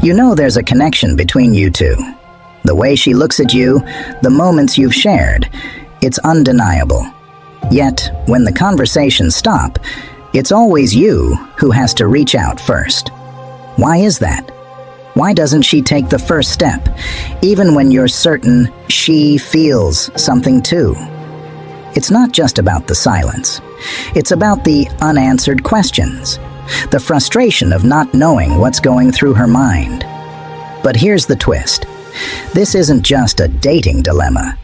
You know there's a connection between you two. The way she looks at you, the moments you've shared, it's undeniable. Yet, when the conversations stop, it's always you who has to reach out first. Why is that? Why doesn't she take the first step, even when you're certain she feels something too? It's not just about the silence. It's about the unanswered questions, the frustration of not knowing what's going through her mind. But here's the twist. This isn't just a dating dilemma.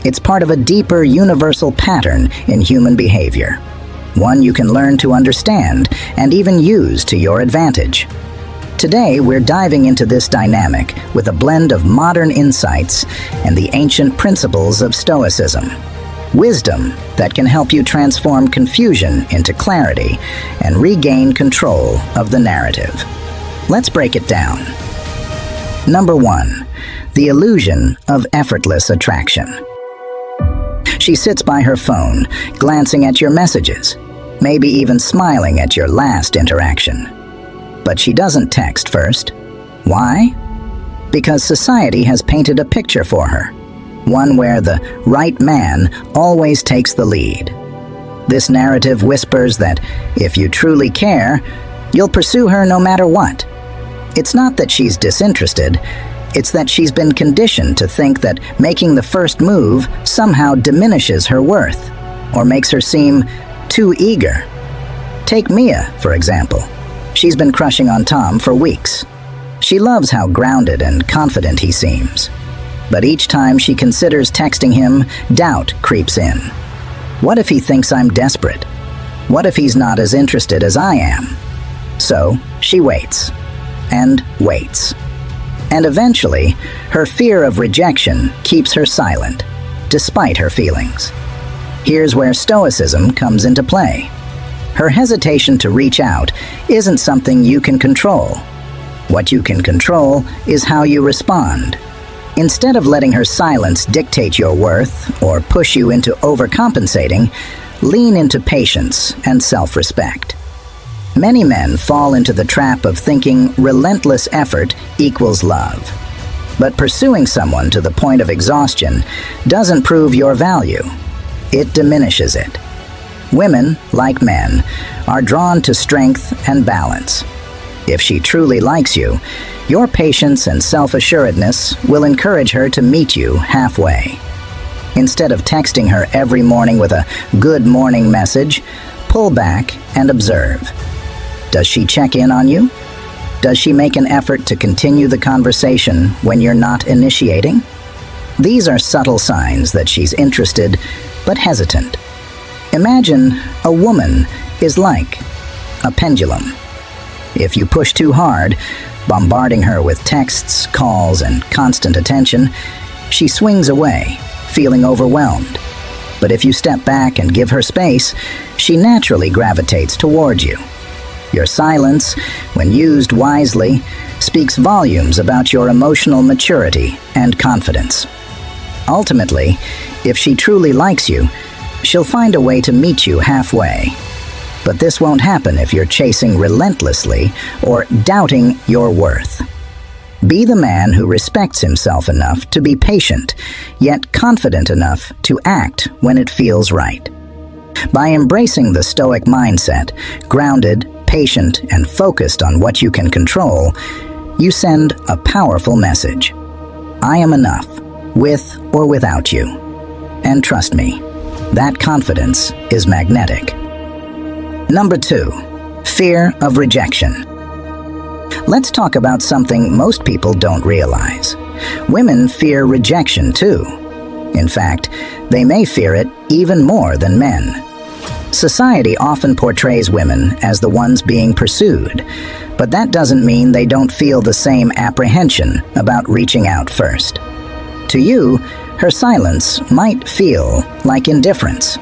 It's part of a deeper universal pattern in human behavior, one you can learn to understand and even use to your advantage. Today, we're diving into this dynamic with a blend of modern insights and the ancient principles of Stoicism. Wisdom that can help you transform confusion into clarity and regain control of the narrative. Let's break it down. Number 1. The illusion of effortless attraction. She sits by her phone, glancing at your messages, maybe even smiling at your last interaction. But she doesn't text first. Why? Because society has painted a picture for her, one where the right man always takes the lead. This narrative whispers that if you truly care, you'll pursue her no matter what. It's not that she's disinterested, it's that she's been conditioned to think that making the first move somehow diminishes her worth or makes her seem too eager. Take Mia, for example. She's been crushing on Tom for weeks. She loves how grounded and confident he seems. But each time she considers texting him, doubt creeps in. What if he thinks I'm desperate? What if he's not as interested as I am? So she waits and waits. And eventually, her fear of rejection keeps her silent, despite her feelings. Here's where Stoicism comes into play. Her hesitation to reach out isn't something you can control. What you can control is how you respond. Instead of letting her silence dictate your worth or push you into overcompensating, lean into patience and self-respect. Many men fall into the trap of thinking relentless effort equals love. But pursuing someone to the point of exhaustion doesn't prove your value. It diminishes it. Women, like men, are drawn to strength and balance. If she truly likes you, your patience and self-assuredness will encourage her to meet you halfway. Instead of texting her every morning with a good morning message, pull back and observe. Does she check in on you? Does she make an effort to continue the conversation when you're not initiating? These are subtle signs that she's interested but hesitant. Imagine a woman is like a pendulum. If you push too hard, bombarding her with texts, calls, and constant attention, she swings away, feeling overwhelmed. But if you step back and give her space, she naturally gravitates towards you. Your silence, when used wisely, speaks volumes about your emotional maturity and confidence. Ultimately, if she truly likes you, she'll find a way to meet you halfway. But this won't happen if you're chasing relentlessly or doubting your worth. Be the man who respects himself enough to be patient, yet confident enough to act when it feels right. By embracing the Stoic mindset, grounded, patient, and focused on what you can control, you send a powerful message. I am enough, with or without you. And trust me, that confidence is magnetic. Number 2, fear of rejection. Let's talk about something most people don't realize. Women fear rejection too. In fact, they may fear it even more than men. Society often portrays women as the ones being pursued, but that doesn't mean they don't feel the same apprehension about reaching out first. To you, her silence might feel like indifference.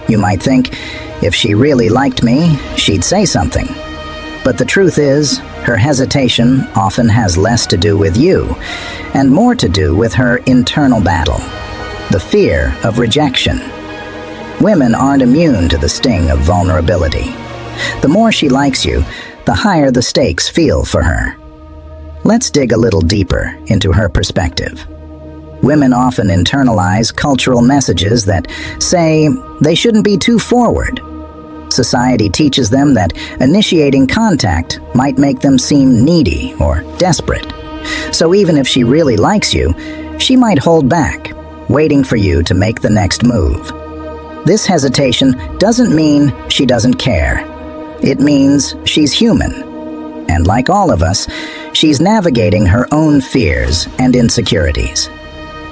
You might think, if she really liked me, she'd say something. But the truth is, her hesitation often has less to do with you, and more to do with her internal battle, the fear of rejection. Women aren't immune to the sting of vulnerability. The more she likes you, the higher the stakes feel for her. Let's dig a little deeper into her perspective. Women often internalize cultural messages that say they shouldn't be too forward. Society teaches them that initiating contact might make them seem needy or desperate. So even if she really likes you, she might hold back, waiting for you to make the next move. This hesitation doesn't mean she doesn't care. It means she's human. And like all of us, she's navigating her own fears and insecurities.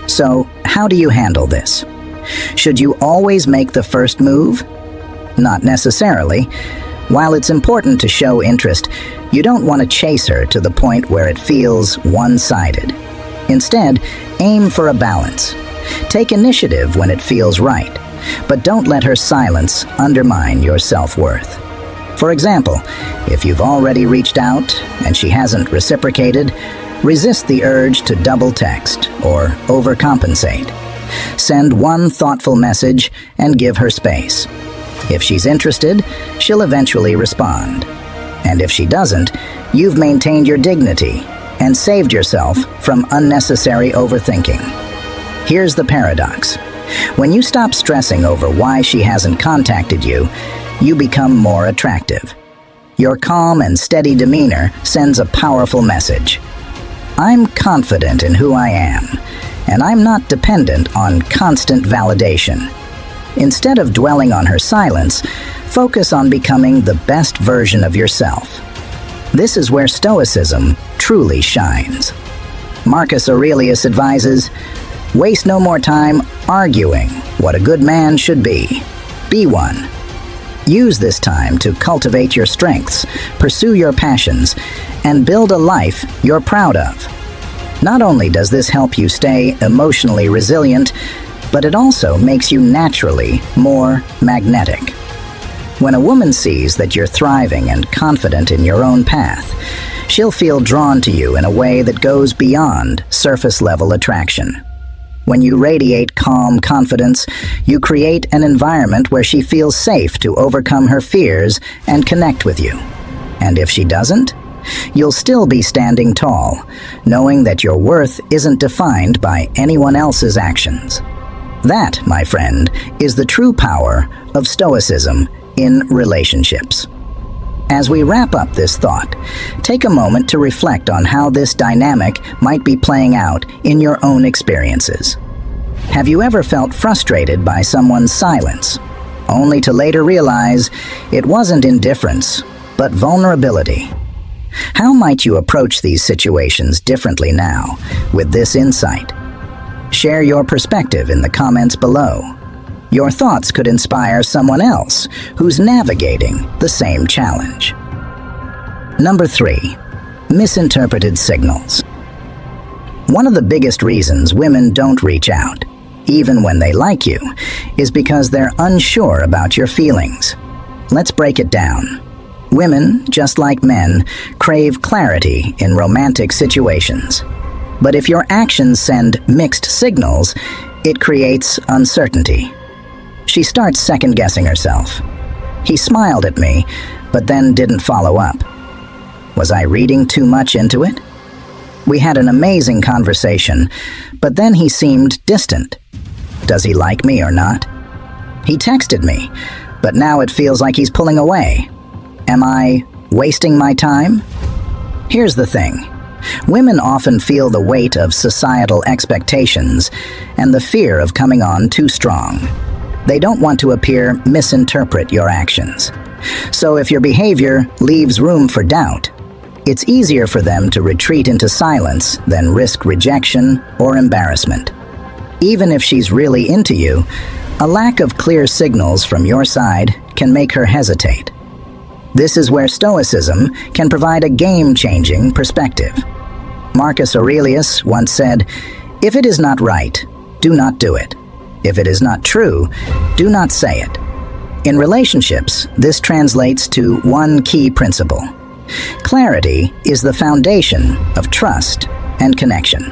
So, how do you handle this? Should you always make the first move? Not necessarily. While it's important to show interest, you don't want to chase her to the point where it feels one-sided. Instead, aim for a balance. Take initiative when it feels right, but don't let her silence undermine your self-worth. For example, if you've already reached out and she hasn't reciprocated, resist the urge to double text or overcompensate. Send one thoughtful message and give her space. If she's interested, she'll eventually respond. And if she doesn't, you've maintained your dignity and saved yourself from unnecessary overthinking. Here's the paradox. When you stop stressing over why she hasn't contacted you, you become more attractive. Your calm and steady demeanor sends a powerful message. I'm confident in who I am, and I'm not dependent on constant validation. Instead of dwelling on her silence, focus on becoming the best version of yourself. This is where Stoicism truly shines. Marcus Aurelius advises, waste no more time arguing what a good man should be. Be one. Use this time to cultivate your strengths, pursue your passions, and build a life you're proud of. Not only does this help you stay emotionally resilient, but it also makes you naturally more magnetic. When a woman sees that you're thriving and confident in your own path, she'll feel drawn to you in a way that goes beyond surface-level attraction. When you radiate calm confidence, you create an environment where she feels safe to overcome her fears and connect with you. And if she doesn't, you'll still be standing tall, knowing that your worth isn't defined by anyone else's actions. That, my friend, is the true power of Stoicism in relationships. As we wrap up this thought, take a moment to reflect on how this dynamic might be playing out in your own experiences. Have you ever felt frustrated by someone's silence, only to later realize it wasn't indifference, but vulnerability? How might you approach these situations differently now, with this insight? Share your perspective in the comments below. Your thoughts could inspire someone else who's navigating the same challenge. Number 3. Misinterpreted signals. One of the biggest reasons women don't reach out, even when they like you, is because they're unsure about your feelings. Let's break it down. Women, just like men, crave clarity in romantic situations. But if your actions send mixed signals, it creates uncertainty. She starts second-guessing herself. He smiled at me, but then didn't follow up. Was I reading too much into it? We had an amazing conversation, but then he seemed distant. Does he like me or not? He texted me, but now it feels like he's pulling away. Am I wasting my time? Here's the thing. Women often feel the weight of societal expectations and the fear of coming on too strong. They don't want to misinterpret your actions. So if your behavior leaves room for doubt, it's easier for them to retreat into silence than risk rejection or embarrassment. Even if she's really into you, a lack of clear signals from your side can make her hesitate. This is where Stoicism can provide a game-changing perspective. Marcus Aurelius once said, "If it is not right, do not do it. If it is not true, do not say it." In relationships, this translates to one key principle. Clarity is the foundation of trust and connection.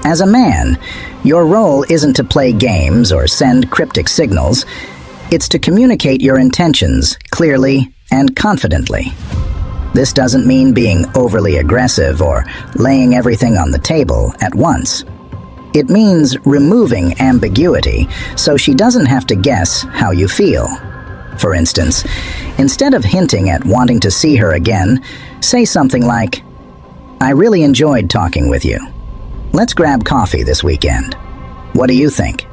As a man, your role isn't to play games or send cryptic signals. It's to communicate your intentions clearly and confidently. This doesn't mean being overly aggressive or laying everything on the table at once. It means removing ambiguity so she doesn't have to guess how you feel. For instance, instead of hinting at wanting to see her again, say something like, "I really enjoyed talking with you. Let's grab coffee this weekend. What do you think?"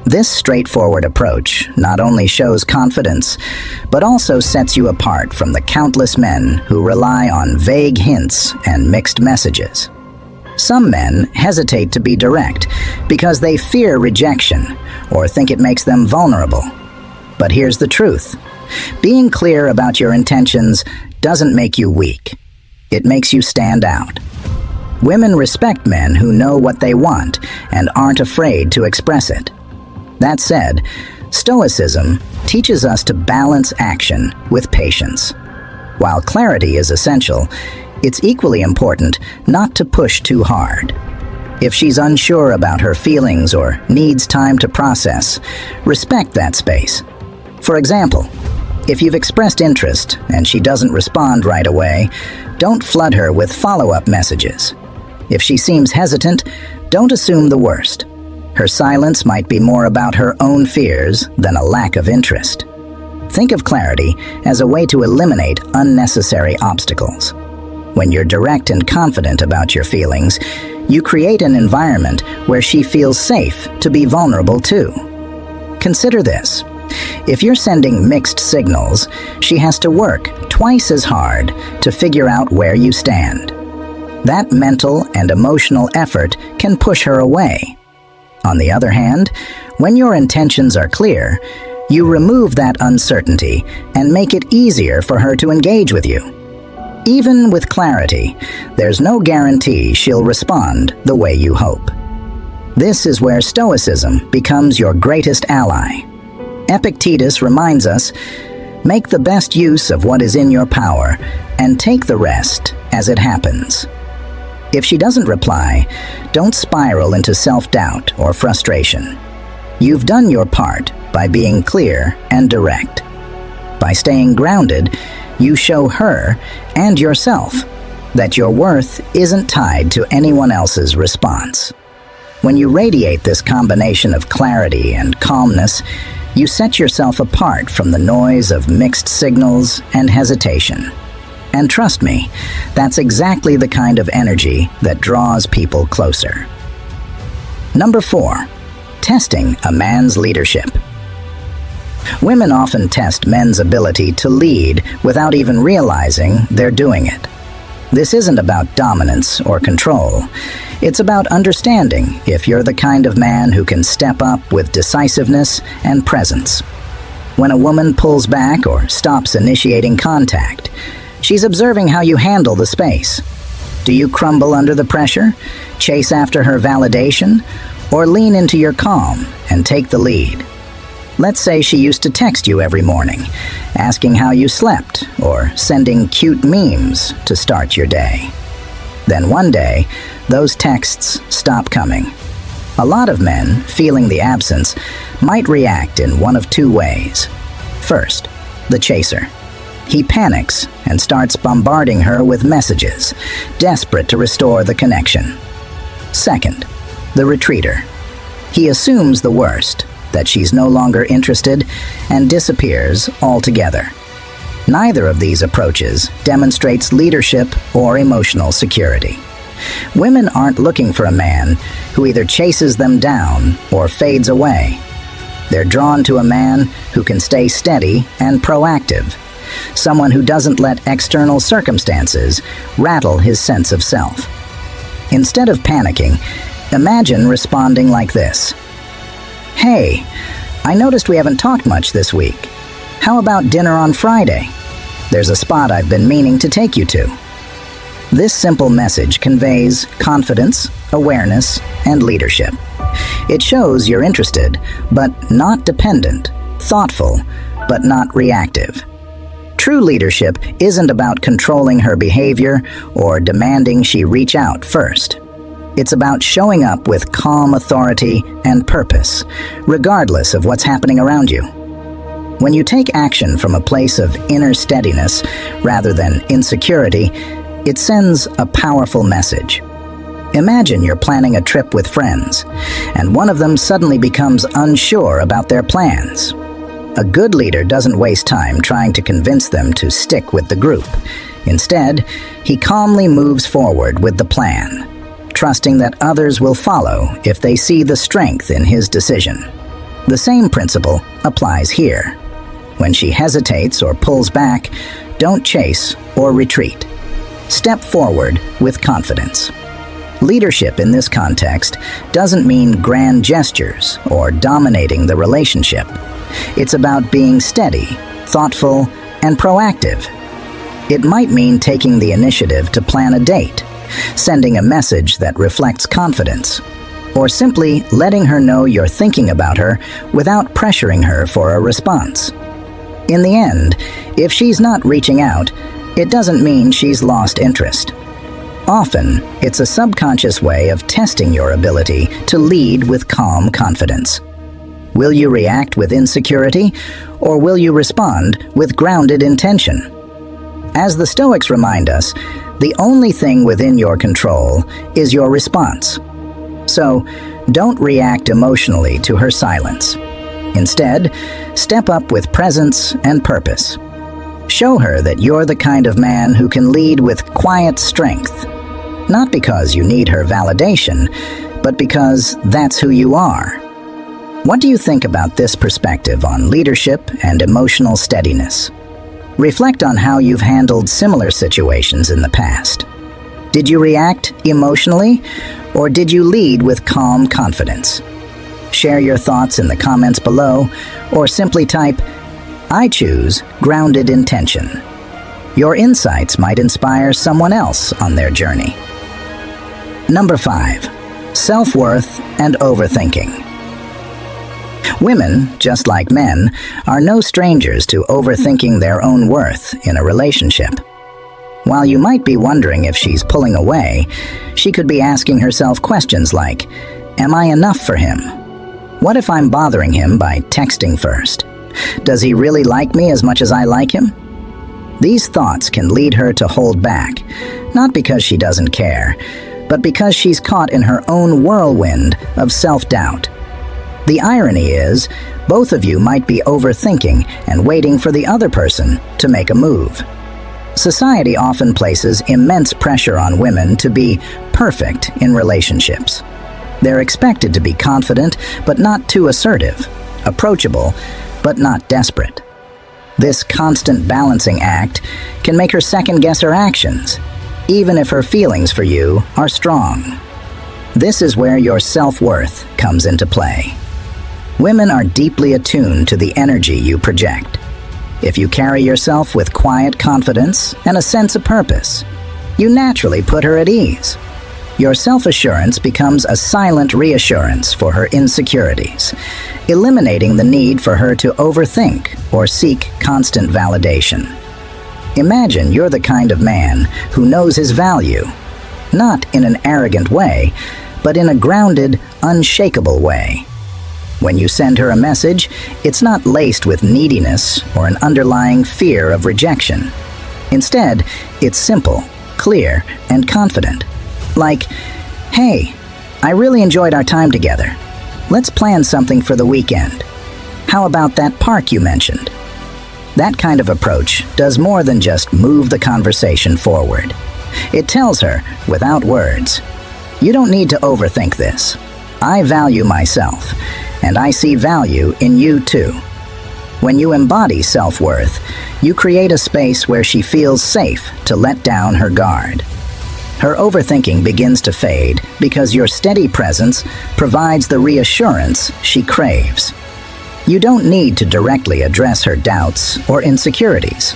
This straightforward approach not only shows confidence, but also sets you apart from the countless men who rely on vague hints and mixed messages. Some men hesitate to be direct because they fear rejection or think it makes them vulnerable. But here's the truth. Being clear about your intentions doesn't make you weak. It makes you stand out. Women respect men who know what they want and aren't afraid to express it. That said, Stoicism teaches us to balance action with patience. While clarity is essential, it's equally important not to push too hard. If she's unsure about her feelings or needs time to process, respect that space. For example, if you've expressed interest and she doesn't respond right away, don't flood her with follow-up messages. If she seems hesitant, don't assume the worst. Her silence might be more about her own fears than a lack of interest. Think of clarity as a way to eliminate unnecessary obstacles. When you're direct and confident about your feelings, you create an environment where she feels safe to be vulnerable too. Consider this. If you're sending mixed signals, she has to work twice as hard to figure out where you stand. That mental and emotional effort can push her away. On the other hand, when your intentions are clear, you remove that uncertainty and make it easier for her to engage with you. Even with clarity, there's no guarantee she'll respond the way you hope. This is where Stoicism becomes your greatest ally. Epictetus reminds us, make the best use of what is in your power and take the rest as it happens. If she doesn't reply, don't spiral into self-doubt or frustration. You've done your part by being clear and direct. By staying grounded, you show her and yourself that your worth isn't tied to anyone else's response. When you radiate this combination of clarity and calmness, you set yourself apart from the noise of mixed signals and hesitation. And trust me, that's exactly the kind of energy that draws people closer. Number 4, testing a man's leadership. Women often test men's ability to lead without even realizing they're doing it. This isn't about dominance or control. It's about understanding if you're the kind of man who can step up with decisiveness and presence. When a woman pulls back or stops initiating contact, she's observing how you handle the space. Do you crumble under the pressure, chase after her validation, or lean into your calm and take the lead? Let's say she used to text you every morning, asking how you slept or sending cute memes to start your day. Then one day, those texts stop coming. A lot of men, feeling the absence, might react in one of two ways. First, the chaser. He panics and starts bombarding her with messages, desperate to restore the connection. Second, the retreater. He assumes the worst, that she's no longer interested, and disappears altogether. Neither of these approaches demonstrates leadership or emotional security. Women aren't looking for a man who either chases them down or fades away. They're drawn to a man who can stay steady and proactive, someone who doesn't let external circumstances rattle his sense of self. Instead of panicking, imagine responding like this. Hey, I noticed we haven't talked much this week. How about dinner on Friday? There's a spot I've been meaning to take you to. This simple message conveys confidence, awareness, and leadership. It shows you're interested, but not dependent, thoughtful, but not reactive. True leadership isn't about controlling her behavior or demanding she reach out first. It's about showing up with calm authority and purpose, regardless of what's happening around you. When you take action from a place of inner steadiness rather than insecurity, it sends a powerful message. Imagine you're planning a trip with friends, and one of them suddenly becomes unsure about their plans. A good leader doesn't waste time trying to convince them to stick with the group. Instead, he calmly moves forward with the plan, trusting that others will follow if they see the strength in his decision. The same principle applies here. When she hesitates or pulls back, don't chase or retreat. Step forward with confidence. Leadership in this context doesn't mean grand gestures or dominating the relationship. It's about being steady, thoughtful, and proactive. It might mean taking the initiative to plan a date, sending a message that reflects confidence, or simply letting her know you're thinking about her without pressuring her for a response. In the end, if she's not reaching out, it doesn't mean she's lost interest. Often, it's a subconscious way of testing your ability to lead with calm confidence. Will you react with insecurity, or will you respond with grounded intention? As the Stoics remind us, the only thing within your control is your response. So, don't react emotionally to her silence. Instead, step up with presence and purpose. Show her that you're the kind of man who can lead with quiet strength, not because you need her validation, but because that's who you are. What do you think about this perspective on leadership and emotional steadiness? Reflect on how you've handled similar situations in the past. Did you react emotionally, or did you lead with calm confidence? Share your thoughts in the comments below, or simply type, "I choose grounded intention." Your insights might inspire someone else on their journey. Number 5. Self-worth and overthinking. Women, just like men, are no strangers to overthinking their own worth in a relationship. While you might be wondering if she's pulling away, she could be asking herself questions like, "Am I enough for him? What if I'm bothering him by texting first? Does he really like me as much as I like him?" These thoughts can lead her to hold back, not because she doesn't care, but because she's caught in her own whirlwind of self-doubt. The irony is, both of you might be overthinking and waiting for the other person to make a move. Society often places immense pressure on women to be perfect in relationships. They're expected to be confident, but not too assertive, approachable, but not desperate. This constant balancing act can make her second-guess her actions, even if her feelings for you are strong. This is where your self-worth comes into play. Women are deeply attuned to the energy you project. If you carry yourself with quiet confidence and a sense of purpose, you naturally put her at ease. Your self-assurance becomes a silent reassurance for her insecurities, eliminating the need for her to overthink or seek constant validation. Imagine you're the kind of man who knows his value, not in an arrogant way, but in a grounded, unshakable way. When you send her a message, it's not laced with neediness or an underlying fear of rejection. Instead, it's simple, clear, and confident. Like, "Hey, I really enjoyed our time together. Let's plan something for the weekend. How about that park you mentioned?" That kind of approach does more than just move the conversation forward. It tells her, without words, "You don't need to overthink this. I value myself, and I see value in you too." When you embody self-worth, you create a space where she feels safe to let down her guard. Her overthinking begins to fade because your steady presence provides the reassurance she craves. You don't need to directly address her doubts or insecurities.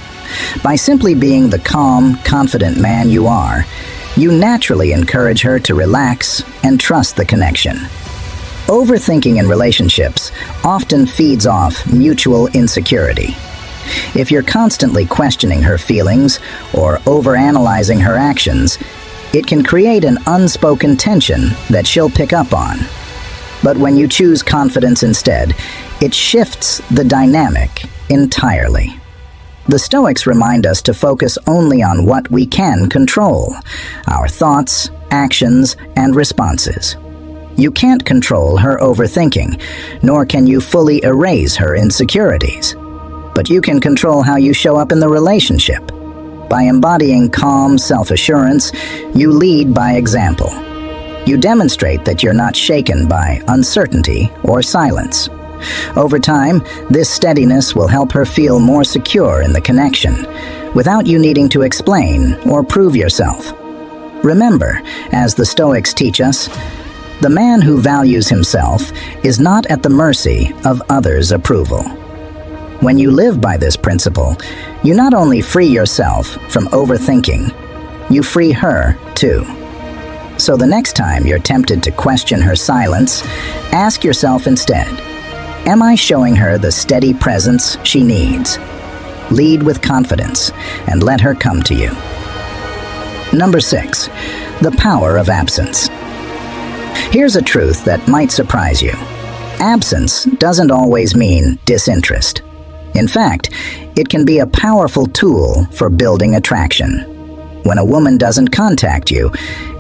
By simply being the calm, confident man you are, you naturally encourage her to relax and trust the connection. Overthinking in relationships often feeds off mutual insecurity. If you're constantly questioning her feelings or overanalyzing her actions, it can create an unspoken tension that she'll pick up on. But when you choose confidence instead, It shifts the dynamic entirely. The Stoics remind us to focus only on what we can control: our thoughts, actions, and responses. You can't control her overthinking, nor can you fully erase her insecurities. But you can control how you show up in the relationship. By embodying calm self-assurance, you lead by example. You demonstrate that you're not shaken by uncertainty or silence. Over time, this steadiness will help her feel more secure in the connection, without you needing to explain or prove yourself. Remember, as the Stoics teach us, the man who values himself is not at the mercy of others' approval. When you live by this principle, you not only free yourself from overthinking, you free her too. So the next time you're tempted to question her silence, ask yourself instead, am I showing her the steady presence she needs? Lead with confidence and let her come to you. Number 6, the power of absence. Here's a truth that might surprise you. Absence doesn't always mean disinterest. In fact, it can be a powerful tool for building attraction. When a woman doesn't contact you,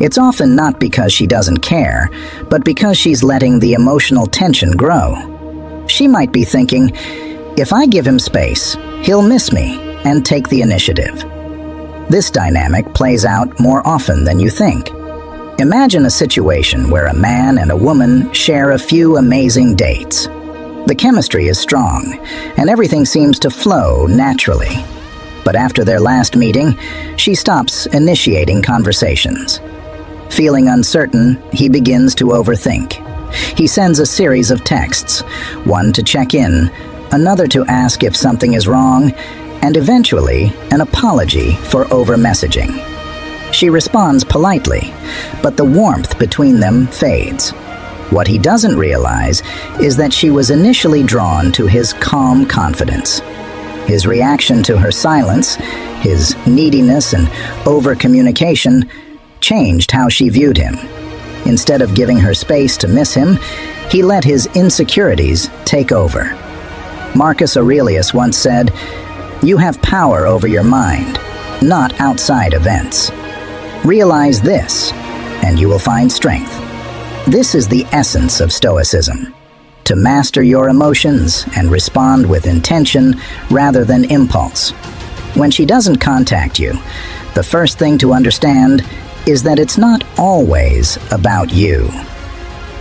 it's often not because she doesn't care, but because she's letting the emotional tension grow. She might be thinking, if I give him space, he'll miss me and take the initiative. This dynamic plays out more often than you think. Imagine a situation where a man and a woman share a few amazing dates. The chemistry is strong, and everything seems to flow naturally. But after their last meeting, she stops initiating conversations. Feeling uncertain, he begins to overthink. He sends a series of texts, one to check in, another to ask if something is wrong, and eventually an apology for over-messaging. She responds politely, but the warmth between them fades. What he doesn't realize is that she was initially drawn to his calm confidence. His reaction to her silence, his neediness and over-communication, changed how she viewed him. Instead of giving her space to miss him, he let his insecurities take over. Marcus Aurelius once said, "You have power over your mind, not outside events." Realize this, and you will find strength. This is the essence of Stoicism: to master your emotions and respond with intention rather than impulse. When she doesn't contact you, the first thing to understand is that it's not always about you.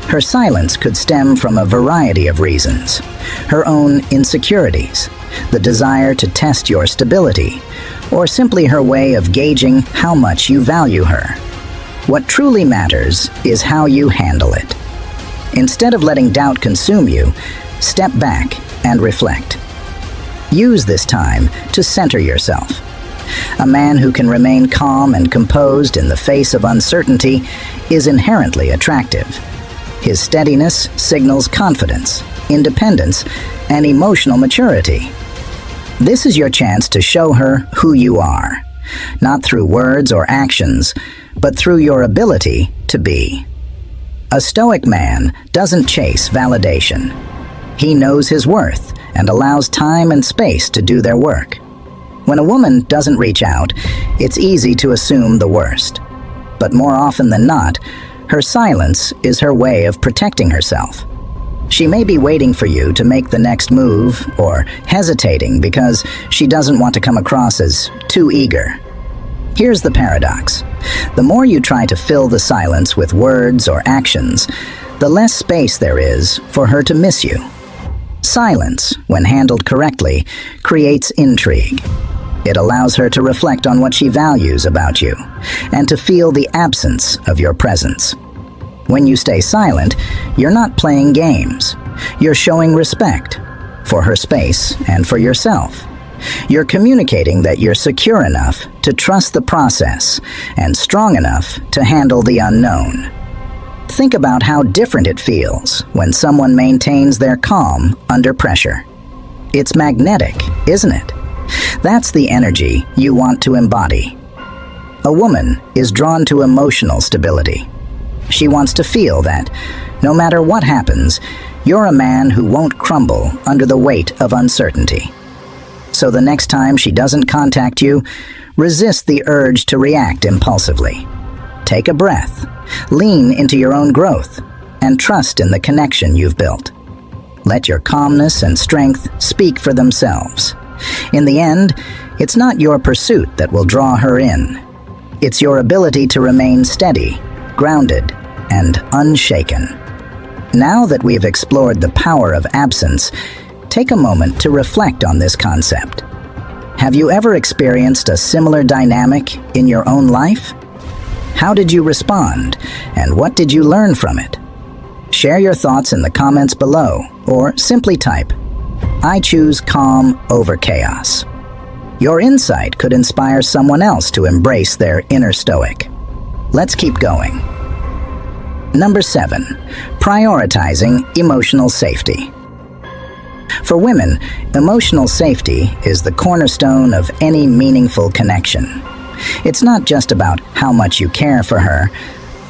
Her silence could stem from a variety of reasons: her own insecurities, the desire to test your stability, or simply her way of gauging how much you value her. What truly matters is how you handle it. Instead of letting doubt consume you, step back and reflect. Use this time to center yourself. A man who can remain calm and composed in the face of uncertainty is inherently attractive. His steadiness signals confidence, independence, and emotional maturity. This is your chance to show her who you are, not through words or actions, but through your ability to be. A Stoic man doesn't chase validation. He knows his worth and allows time and space to do their work. When a woman doesn't reach out, it's easy to assume the worst. But more often than not, her silence is her way of protecting herself. She may be waiting for you to make the next move, or hesitating because she doesn't want to come across as too eager. Here's the paradox: the more you try to fill the silence with words or actions, the less space there is for her to miss you. Silence, when handled correctly, creates intrigue. It allows her to reflect on what she values about you, and to feel the absence of your presence. When you stay silent, you're not playing games. You're showing respect for her space and for yourself. You're communicating that you're secure enough to trust the process and strong enough to handle the unknown. Think about how different it feels when someone maintains their calm under pressure. It's magnetic, isn't it? That's the energy you want to embody. A woman is drawn to emotional stability. She wants to feel that, no matter what happens, You're a man who won't crumble under the weight of uncertainty. So the next time she doesn't contact you, resist the urge to react impulsively. Take a breath, lean into your own growth, and trust in the connection you've built. Let your calmness and strength speak for themselves. In the end, it's not your pursuit that will draw her in. It's your ability to remain steady, grounded, and unshaken. Now that we've explored the power of absence, take a moment to reflect on this concept. Have you ever experienced a similar dynamic in your own life? How did you respond, and what did you learn from it? Share your thoughts in the comments below, or simply type, "I choose calm over chaos." Your insight could inspire someone else to embrace their inner Stoic. Let's keep going. Number 7, prioritizing emotional safety. For women, emotional safety is the cornerstone of any meaningful connection. It's not just about how much you care for her.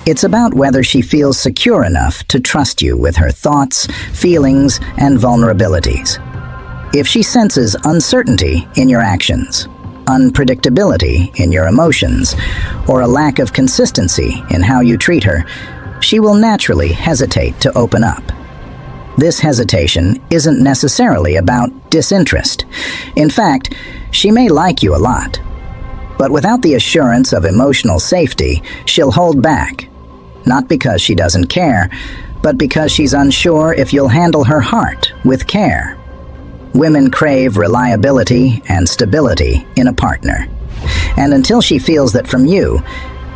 It's about whether she feels secure enough to trust you with her thoughts, feelings, and vulnerabilities. If she senses uncertainty in your actions, unpredictability in your emotions, or a lack of consistency in how you treat her, she will naturally hesitate to open up. This hesitation isn't necessarily about disinterest. In fact, she may like you a lot. But without the assurance of emotional safety, she'll hold back. Not because she doesn't care, but because she's unsure if you'll handle her heart with care. Women crave reliability and stability in a partner. And until she feels that from you,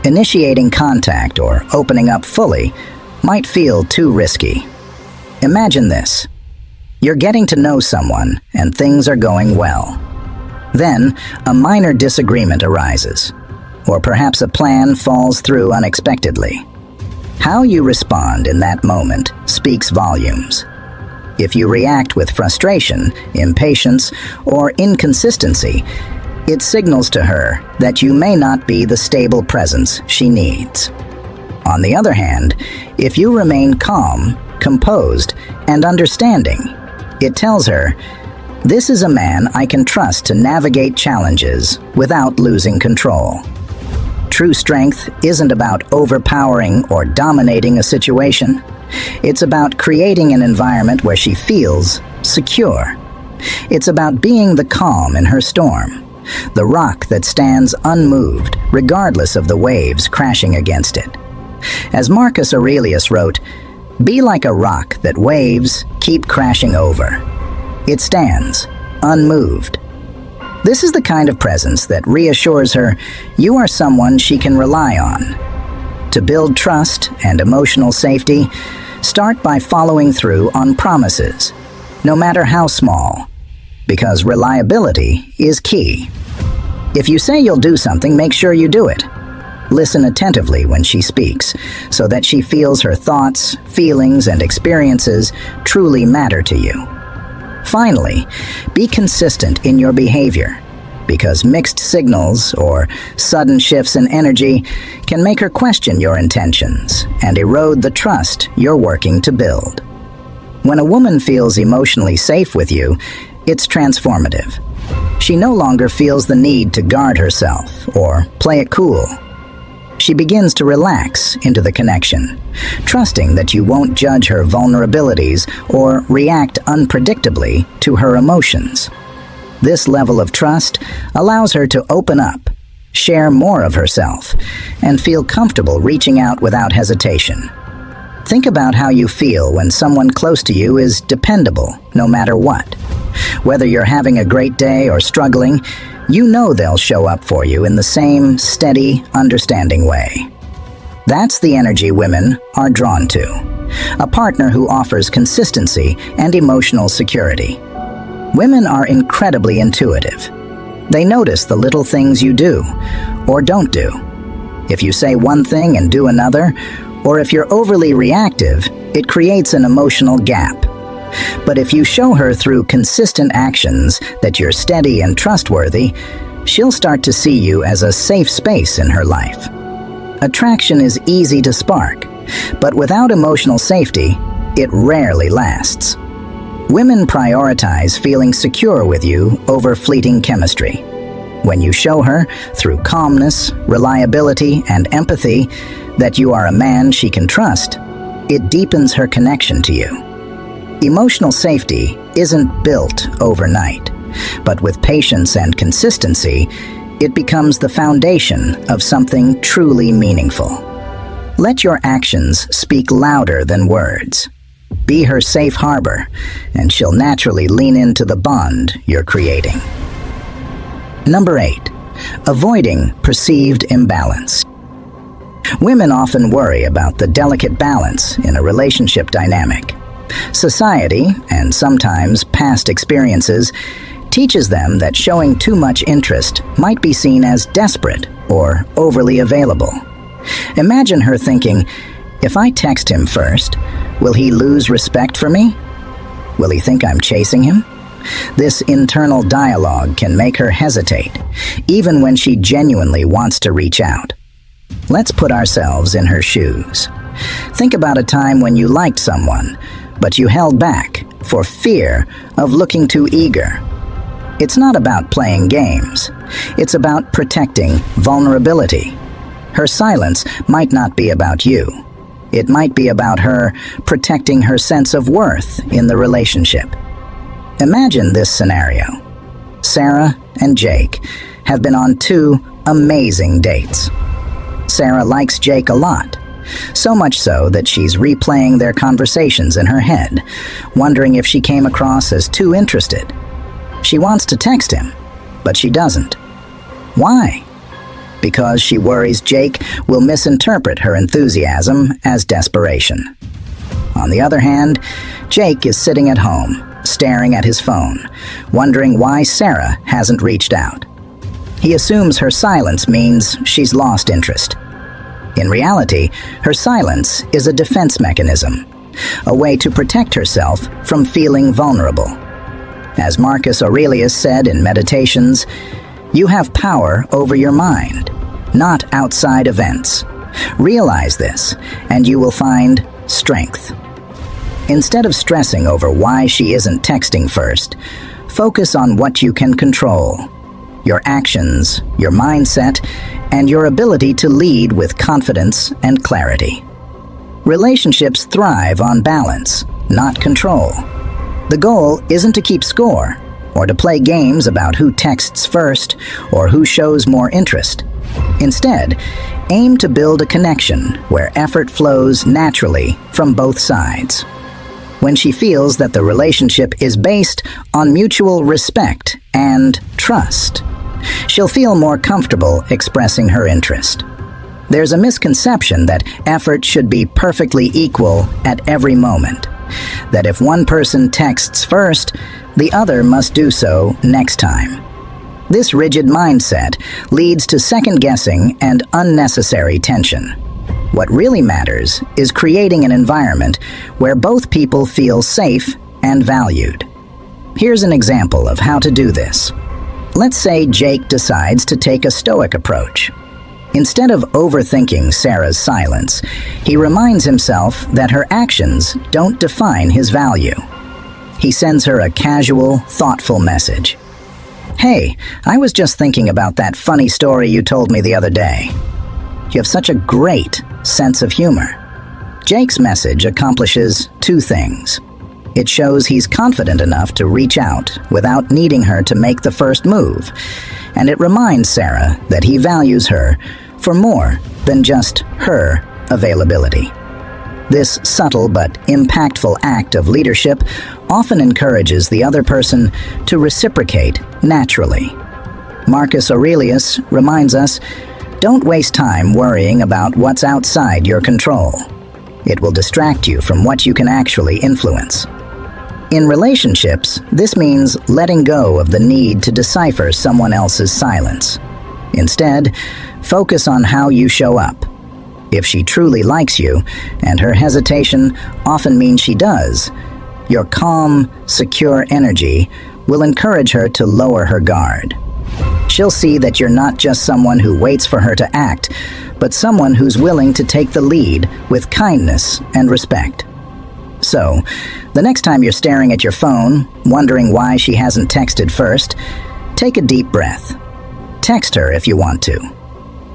initiating contact or opening up fully might feel too risky. Imagine this. You're getting to know someone and things are going well. Then, a minor disagreement arises, or perhaps a plan falls through unexpectedly. How you respond in that moment speaks volumes. If you react with frustration, impatience, or inconsistency, it signals to her that you may not be the stable presence she needs. On the other hand, if you remain calm, composed, and understanding, it tells her, "This is a man I can trust to navigate challenges without losing control." True strength isn't about overpowering or dominating a situation. It's about creating an environment where she feels secure. It's about being the calm in her storm, the rock that stands unmoved regardless of the waves crashing against it. As Marcus Aurelius wrote, "Be like a rock that waves keep crashing over. It stands, unmoved." This is the kind of presence that reassures her you are someone she can rely on. To build trust and emotional safety, start by following through on promises, no matter how small, because reliability is key. If you say you'll do something, make sure you do it. Listen attentively when she speaks, so that she feels her thoughts, feelings, and experiences truly matter to you. Finally, be consistent in your behavior, because mixed signals or sudden shifts in energy can make her question your intentions and erode the trust you're working to build. When a woman feels emotionally safe with you, it's transformative. She no longer feels the need to guard herself or play it cool. She begins to relax into the connection, trusting that you won't judge her vulnerabilities or react unpredictably to her emotions. This level of trust allows her to open up, share more of herself, and feel comfortable reaching out without hesitation. Think about how you feel when someone close to you is dependable, no matter what. Whether you're having a great day or struggling, you know they'll show up for you in the same steady, understanding way. That's the energy women are drawn to. A partner who offers consistency and emotional security. Women are incredibly intuitive. They notice the little things you do, or don't do. If you say one thing and do another, or if you're overly reactive, it creates an emotional gap. But if you show her through consistent actions that you're steady and trustworthy, she'll start to see you as a safe space in her life. Attraction is easy to spark, but without emotional safety, it rarely lasts. Women prioritize feeling secure with you over fleeting chemistry. When you show her, through calmness, reliability, and empathy, that you are a man she can trust, it deepens her connection to you. Emotional safety isn't built overnight, but with patience and consistency, it becomes the foundation of something truly meaningful. Let your actions speak louder than words. Be her safe harbor, and she'll naturally lean into the bond you're creating. Number 8. Avoiding perceived imbalance. Women often worry about the delicate balance in a relationship dynamic. Society, and sometimes past experiences, teaches them that showing too much interest might be seen as desperate or overly available. Imagine her thinking, if I text him first, will he lose respect for me? Will he think I'm chasing him? This internal dialogue can make her hesitate, even when she genuinely wants to reach out. Let's put ourselves in her shoes. Think about a time when you liked someone, but you held back for fear of looking too eager. It's not about playing games. It's about protecting vulnerability. Her silence might not be about you. It might be about her protecting her sense of worth in the relationship. Imagine this scenario. Sarah and Jake have been on 2 amazing dates. Sarah likes Jake a lot, so much so that she's replaying their conversations in her head, wondering if she came across as too interested. She wants to text him, but she doesn't. Why? Because she worries Jake will misinterpret her enthusiasm as desperation. On the other hand, Jake is sitting at home, staring at his phone, wondering why Sarah hasn't reached out. He assumes her silence means she's lost interest. In reality, her silence is a defense mechanism, a way to protect herself from feeling vulnerable. As Marcus Aurelius said in Meditations, you have power over your mind, not outside events. Realize this, and you will find strength. Instead of stressing over why she isn't texting first, focus on what you can control: your actions, your mindset, and your ability to lead with confidence and clarity. Relationships thrive on balance, not control. The goal isn't to keep score, or to play games about who texts first or who shows more interest. Instead, aim to build a connection where effort flows naturally from both sides. When she feels that the relationship is based on mutual respect and trust, she'll feel more comfortable expressing her interest. There's a misconception that effort should be perfectly equal at every moment, that if one person texts first, the other must do so next time. This rigid mindset leads to second-guessing and unnecessary tension. What really matters is creating an environment where both people feel safe and valued. Here's an example of how to do this. Let's say Jake decides to take a Stoic approach. Instead of overthinking Sarah's silence, he reminds himself that her actions don't define his value. He sends her a casual, thoughtful message. Hey, I was just thinking about that funny story you told me the other day. You have such a great sense of humor. Jake's message accomplishes 2 things. It shows he's confident enough to reach out without needing her to make the first move, and it reminds Sarah that he values her for more than just her availability. This subtle but impactful act of leadership often encourages the other person to reciprocate naturally. Marcus Aurelius reminds us, don't waste time worrying about what's outside your control. It will distract you from what you can actually influence. In relationships, this means letting go of the need to decipher someone else's silence. Instead, focus on how you show up. If she truly likes you, and her hesitation often means she does, your calm, secure energy will encourage her to lower her guard. She'll see that you're not just someone who waits for her to act, but someone who's willing to take the lead with kindness and respect. So, the next time you're staring at your phone, wondering why she hasn't texted first, take a deep breath. Text her if you want to.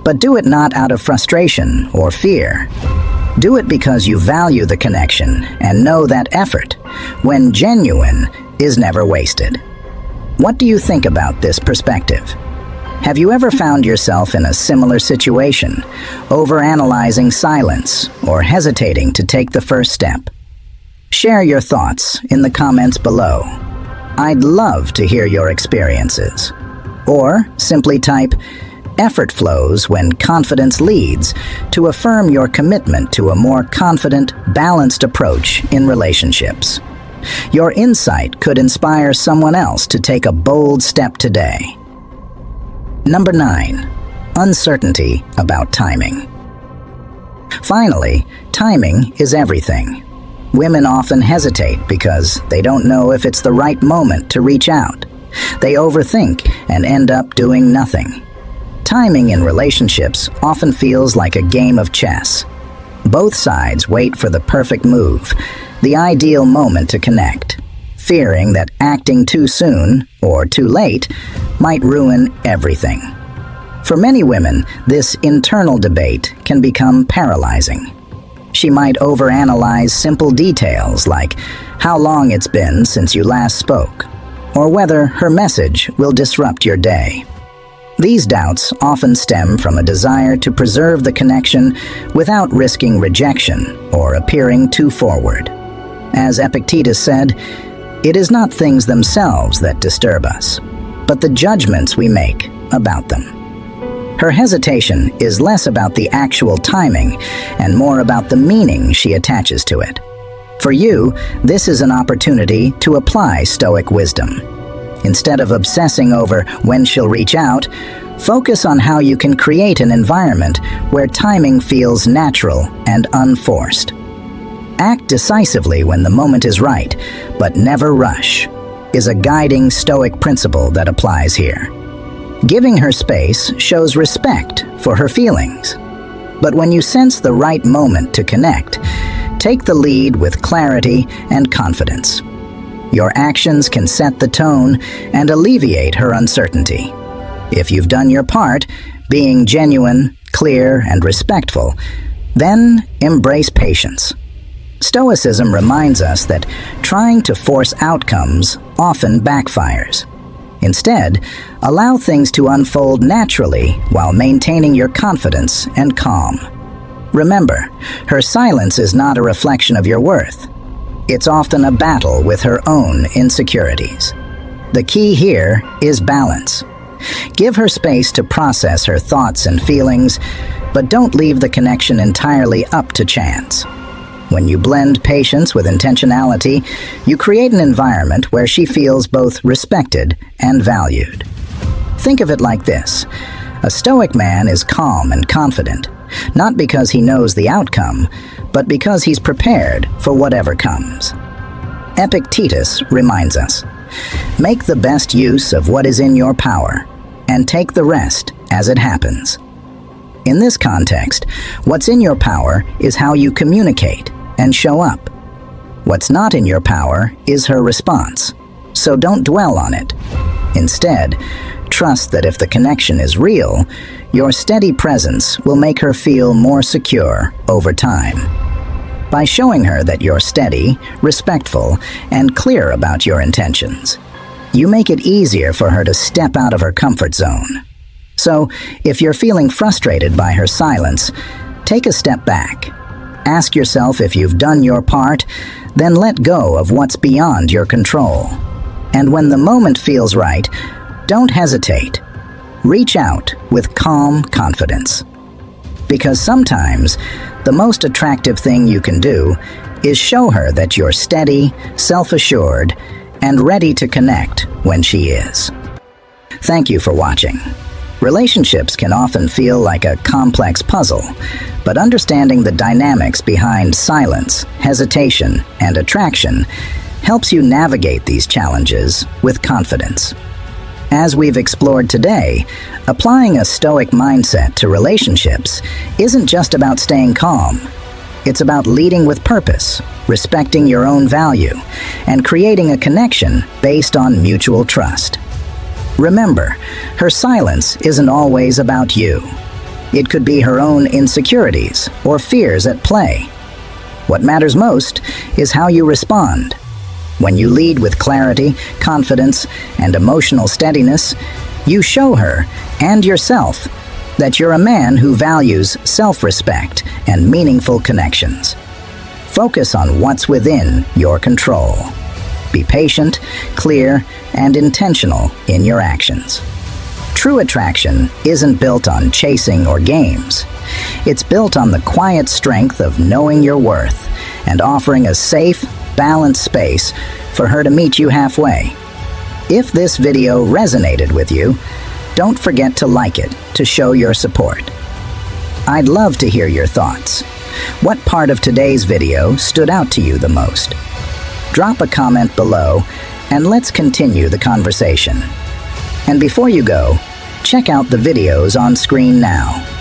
But do it not out of frustration or fear. Do it because you value the connection and know that effort, when genuine, is never wasted. What do you think about this perspective? Have you ever found yourself in a similar situation, overanalyzing silence or hesitating to take the first step? Share your thoughts in the comments below. I'd love to hear your experiences. Or simply type, "Effort flows when confidence leads," to affirm your commitment to a more confident, balanced approach in relationships. Your insight could inspire someone else to take a bold step today. Number 9. Uncertainty about timing. Finally, timing is everything. Women often hesitate because they don't know if it's the right moment to reach out. They overthink and end up doing nothing. Timing in relationships often feels like a game of chess. Both sides wait for the perfect move, the ideal moment to connect, fearing that acting too soon or too late might ruin everything. For many women, this internal debate can become paralyzing. She might overanalyze simple details like how long it's been since you last spoke, or whether her message will disrupt your day. These doubts often stem from a desire to preserve the connection without risking rejection or appearing too forward. As Epictetus said, "It is not things themselves that disturb us, but the judgments we make about them." Her hesitation is less about the actual timing and more about the meaning she attaches to it. For you, this is an opportunity to apply Stoic wisdom. Instead of obsessing over when she'll reach out, focus on how you can create an environment where timing feels natural and unforced. Act decisively when the moment is right, but never rush, is a guiding Stoic principle that applies here. Giving her space shows respect for her feelings. But when you sense the right moment to connect, take the lead with clarity and confidence. Your actions can set the tone and alleviate her uncertainty. If you've done your part, being genuine, clear, and respectful, then embrace patience. Stoicism reminds us that trying to force outcomes often backfires. Instead, allow things to unfold naturally while maintaining your confidence and calm. Remember, her silence is not a reflection of your worth. It's often a battle with her own insecurities. The key here is balance. Give her space to process her thoughts and feelings, but don't leave the connection entirely up to chance. When you blend patience with intentionality, you create an environment where she feels both respected and valued. Think of it like this. A Stoic man is calm and confident, not because he knows the outcome, but because he's prepared for whatever comes. Epictetus reminds us, "Make the best use of what is in your power, and take the rest as it happens." In this context, what's in your power is how you communicate and show up. What's not in your power is her response, so don't dwell on it. Instead, trust that if the connection is real, your steady presence will make her feel more secure over time. By showing her that you're steady, respectful, and clear about your intentions, you make it easier for her to step out of her comfort zone. So, if you're feeling frustrated by her silence, take a step back. Ask yourself if you've done your part, then let go of what's beyond your control. And when the moment feels right, don't hesitate. Reach out with calm confidence. Because sometimes, the most attractive thing you can do is show her that you're steady, self-assured, and ready to connect when she is. Thank you for watching. Relationships can often feel like a complex puzzle, but understanding the dynamics behind silence, hesitation, and attraction helps you navigate these challenges with confidence. As we've explored today, applying a Stoic mindset to relationships isn't just about staying calm. It's about leading with purpose, respecting your own value, and creating a connection based on mutual trust. Remember, her silence isn't always about you. It could be her own insecurities or fears at play. What matters most is how you respond. When you lead with clarity, confidence, and emotional steadiness, you show her and yourself that you're a man who values self-respect and meaningful connections. Focus on what's within your control. Be patient, clear, and intentional in your actions. True attraction isn't built on chasing or games. It's built on the quiet strength of knowing your worth and offering a safe, balanced space for her to meet you halfway. If this video resonated with you, don't forget to like it to show your support. I'd love to hear your thoughts. What part of today's video stood out to you the most? Drop a comment below and let's continue the conversation. And before you go, check out the videos on screen now.